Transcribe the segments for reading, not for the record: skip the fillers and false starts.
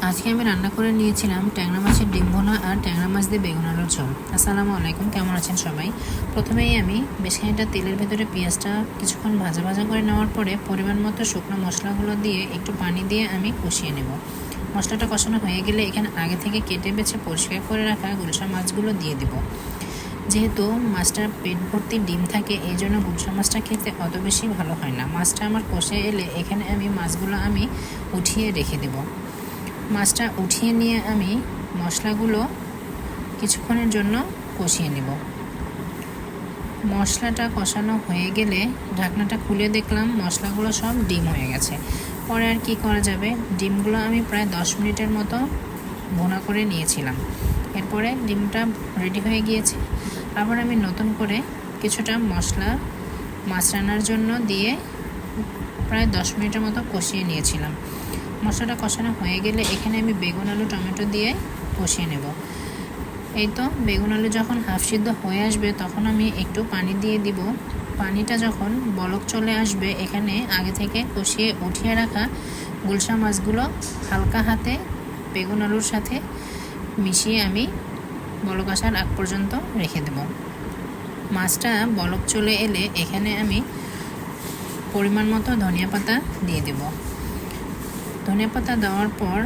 আজকে আমি রান্না করে নিয়েছিলাম ট্যাংরা মাছের ডিম ভুনা আর ট্যাংরা মাছ দিয়ে বেগুন আলুর ঝোল। আসসালামু আলাইকুম, কেমন আছেন সবাই? প্রথমেই আমি বেশ খানিকটা তেলের ভেতরে পেঁয়াজটা কিছুক্ষণ ভাজা ভাজা করে নেওয়ার পরে পরিমাণ মতো শুকনো মশলাগুলো দিয়ে একটু পানি দিয়ে আমি কষিয়ে নেব। মশলাটা কষানো হয়ে গেলে এখানে আগে থেকে কেটে বেছে পরিষ্কার করে রাখা গুলশা মাছগুলো দিয়ে দেব। যেহেতু মাছটার পেট ভর্তি ডিম থাকে, এই জন্য গুলশা মাছটা খেতে অত বেশি ভালো হয় না। মাছটা আমার কষে এলে এখানে মাছগুলো আমি উঠিয়ে রেখে দেব। মাছটা উঠিয়ে নিয়ে আমি মশলাগুলো কিছুক্ষণের জন্য কষিয়ে নেব। মশলাটা কষানো হয়ে গেলে ঢাকনাটা খুলে দেখলাম মশলাগুলো সব ডিম হয়ে গেছে। পরে আর কি করা যাবে, ডিমগুলো আমি প্রায় 10 মিনিটের মতো ভুনা করে নিয়েছিলাম। এরপরে ডিমটা রেডি হয়ে গিয়েছে। আবার আমি নতুন করে কিছুটা মশলা মাছ রান্নার জন্য দিয়ে প্রায় 10 মিনিটের মতো কষিয়ে নিয়েছিলাম। মশলাটা কষানো হয়ে গেলে এখানে আমি বেগুন আলু টমেটো দিয়ে কষিয়ে নেব। এই তো বেগুন আলু যখন হাফ সিদ্ধ হয়ে আসবে তখন আমি একটু পানি দিয়ে দিব। পানিটা যখন বলক চলে আসবে এখানে আগে থেকে কষিয়ে উঠিয়ে রাখা গুলশা মাছগুলো হালকা হাতে বেগুন আলুর সাথে মিশিয়ে আমি বলক আসার আগ পর্যন্ত রেখে দেব। মাছটা বলক চলে এলে এখানে আমি পরিমাণ মতো ধনিয়া পাতা দিয়ে দেব। ধনিয়া পাতা দেওয়ার পর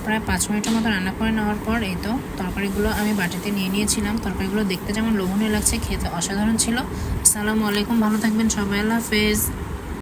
প্রায় 5 মিনিটের মতো রান্না করে নেওয়ার পর এই তো তরকারিগুলো আমি বাটিতে নিয়ে নিয়েছিলাম। তরকারিগুলো দেখতে যেমন লোভনীয় লাগছে, খেতে অসাধারণ ছিল। আসসালামু আলাইকুম, ভালো থাকবেন সবাই, আল্লাহ হাফেজ।